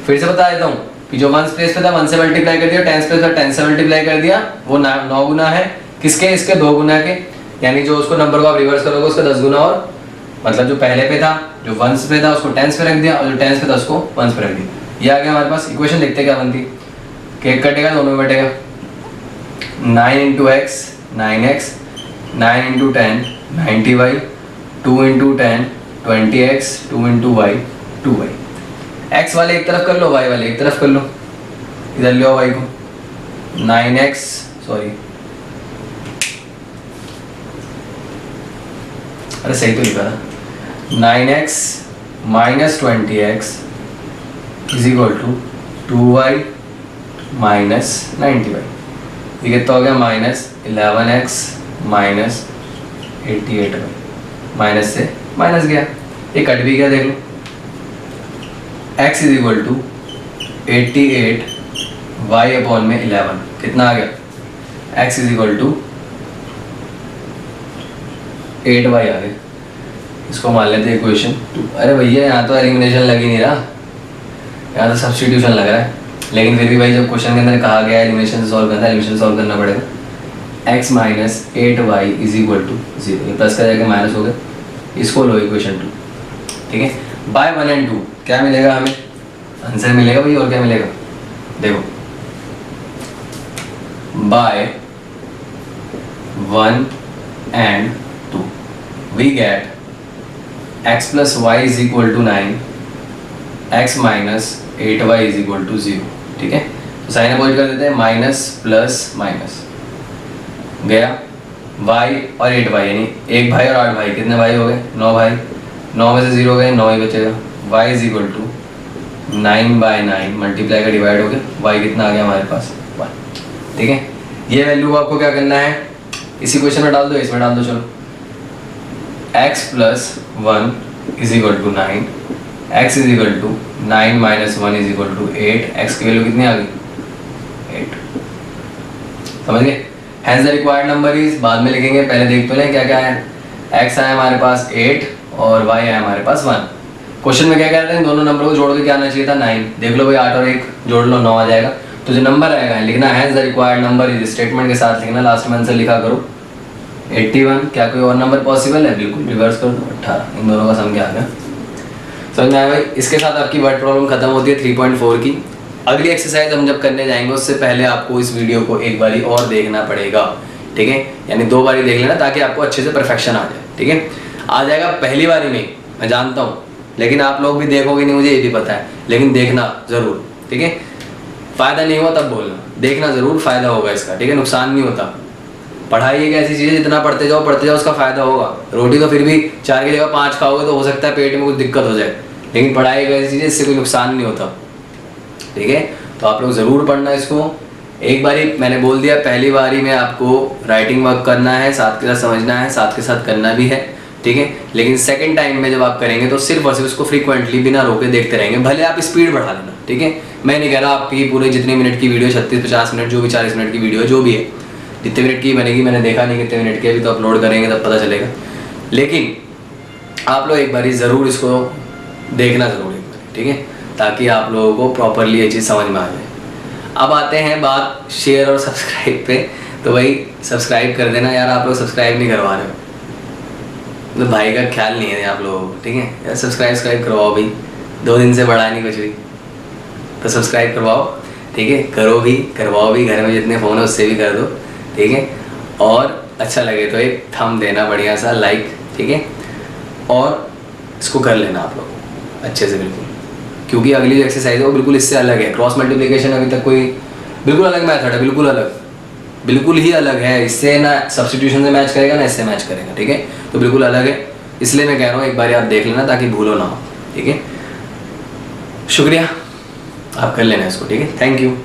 फिर से बता देता हूँ कि जो 1 प्लेस पे था 1 से मल्टीप्लाई कर दिया, 10 प्लेस पे 10 से मल्टीप्लाई कर दिया, वो 9 गुना है, किसके, इसके 2 गुना के, यानी जो उसको नंबर को आप रिवर्स करोगे उसका 10 गुना, और मतलब जो पहले पे था, जो 1 पे था उसको 10 पे रख दिया, और जो 10 पे था उसको 1 पे रख दिया। ये आ गया हमारे पास। इक्वेशन देखते क्या बनती, केक कटेगा दोनों में बटेगा, 9 into x 9x, 9 into 10 90y, 2 into 10 20x, 2 into y 2y। x वाले एक तरफ कर लो, y वाले एक तरफ कर लो, इधर ले आओ y को, 9x सॉरी, अरे सही तो लिखा था, 9x minus 20x is equal to 2y minus 90y। ये कितना हो गया, minus 11x minus 88y, minus से माइनस गया, ये कट भी गया, देख लो, x is equal to 88 y upon में 11, कितना आ गया, x is equal to 8y आ गया। इसको मान लेते हैं इक्वेशन 2। अरे भैया यहाँ तो एलिमिनेशन लग ही नहीं रहा, यहाँ तो सब्स्टिट्यूशन लग रहा है, लेकिन फिर भी भाई जब क्वेश्चन के अंदर कहा गया एलिमिनेशन से सॉल्व करना है, एलिमिनेशन सॉल्व करना पड़ेगा। x minus 8y is equal to 0, ये प्लस का जाके माइनस हो गया, इसको लो इक्वेशन 2, ठीक है। बाय 1 एंड 2 क्या मिलेगा हमें, आंसर मिलेगा भाई, और क्या मिलेगा, देखो, by 1 and 2 we get x plus y is equal to 9, x minus 8y is equal to 0, ठीक है। तो साइन अपोजिट कर देते हैं, माइनस प्लस माइनस गया, y और 8y यानी 1 भाई और 8 भाई, कितने भाई हो गए, 9 भाई, 9 में से 0 गए, 9 ही बचेगा, y is equal to 9/9 multiply का डिवाइड हो गया, y कितना आ गया हमारे पास 1, ठीक है। ये वैल्यू आपको क्या करना है, इसी क्वेश्चन में डाल दो, इसमें डाल दो, चलो, x plus 1 is equal to 9, x is equal to 9 minus 1 is equal to 8, x की वैल्यू कितनी आ गई 8, समझ गए। Hence the required number is, बाद में लिखेंगे, पहले देख तो लें क्या क्या है। x आया हमारे पास 8 और y आया हमारे पास 1। क्वेश्चन में क्या कह रहे हैं, दोनों नंबर को जोड़ के क्या आना चाहिए था 9, देख लो भाई 8 और 1 जोड़ लो 9 आ जाएगा। तो जो नंबर आएगा लिखना hence the required number is, statement के साथ लिखना, लास्ट में आंसर लिखा करो 81। क्या कोई और नंबर पॉसिबल है, बिल्कुल रिवर्स कर दो 18, इन दोनों का सम क्या आ गया, समझ में आया भाई। इसके साथ आपकी वर्ड प्रॉब्लम खत्म होती है 3.4 की। अगली एक्सरसाइज हम जब करने जाएंगे उससे पहले आपको इस वीडियो को एक बारी और देखना पड़ेगा, ठीक है, यानी 2 बारी देख लेना ताकि आपको अच्छे से परफेक्शन आ जाए, ठीक है। आ जाएगा पहली बारी में, मैं जानता हूँ, लेकिन आप लोग भी देखोगे नहीं मुझे ये भी पता है, लेकिन देखना ज़रूर, ठीक है। फ़ायदा नहीं हुआ तब बोलना, देखना ज़रूर, फ़ायदा होगा इसका, ठीक है, नुकसान नहीं होता। पढ़ाई एक ऐसी चीज़ है, जितना पढ़ते जाओ उसका फ़ायदा होगा। रोटी तो फिर भी 4 की जगह 5 खाओगे तो हो सकता है पेट में कुछ दिक्कत हो जाए, लेकिन पढ़ाई एक ऐसी चीज़ है इससे कोई नुकसान नहीं होता, ठीक है। तो आप लोग ज़रूर पढ़ना इसको। एक बारी मैंने बोल दिया, पहली बारी में आपको राइटिंग वर्क करना है, साथ के साथ समझना है, साथ के साथ करना भी है, ठीक है। लेकिन सेकंड टाइम में जब आप करेंगे तो सिर्फ और सिर्फ इसको फ्रीक्वेंटली बिना रोके देखते रहेंगे, भले आप स्पीड बढ़ा लेना, ठीक है। मैं नहीं कह रहा आपकी पूरे जितने मिनट की वीडियो 36-50 मिनट, जो भी 40 मिनट की वीडियो है, जो भी है, जितने मिनट की बनेगी, मैंने देखा नहीं कितने मिनट की, अभी तो अपलोड करेंगे तब पता चलेगा। लेकिन आप लोग एक बारी ज़रूर इसको देखना ज़रूर एक बार, ठीक है, ताकि आप लोगों को प्रॉपरली ये चीज़ समझ में आ जाए। अब आते हैं बात शेयर और सब्सक्राइब पे, तो भाई सब्सक्राइब कर देना यार, आप लोग सब्सक्राइब नहीं करवा रहे हो, तो भाई का ख्याल नहीं है आप लोगों को, ठीक है यार। सब्सक्राइब करवाओ भाई, 2 दिन से बढ़ा नहीं कुछ भी, तो सब्सक्राइब करवाओ, ठीक है, करो भी, करवाओ भी, घर में जितने फ़ोन है उससे भी कर दो, ठीक है। और अच्छा लगे तो एक थंब देना बढ़िया सा, लाइक, ठीक है, और इसको कर लेना आप लोग अच्छे से बिल्कुल, क्योंकि अगली जो एक्सरसाइज है वो बिल्कुल इससे अलग है। क्रॉस मल्टीप्लिकेशन अभी तक कोई बिल्कुल अलग मेथड है, बिल्कुल ही अलग है। इससे ना सब्स्टिट्यूशन से मैच करेगा ना इससे मैच करेगा, ठीक है, तो बिल्कुल अलग है। इसलिए मैं कह रहा हूँ एक बार आप देख लेना ताकि भूलो ना हो, ठीक है। शुक्रिया, आप कर लेना इसको, ठीक है, थैंक यू।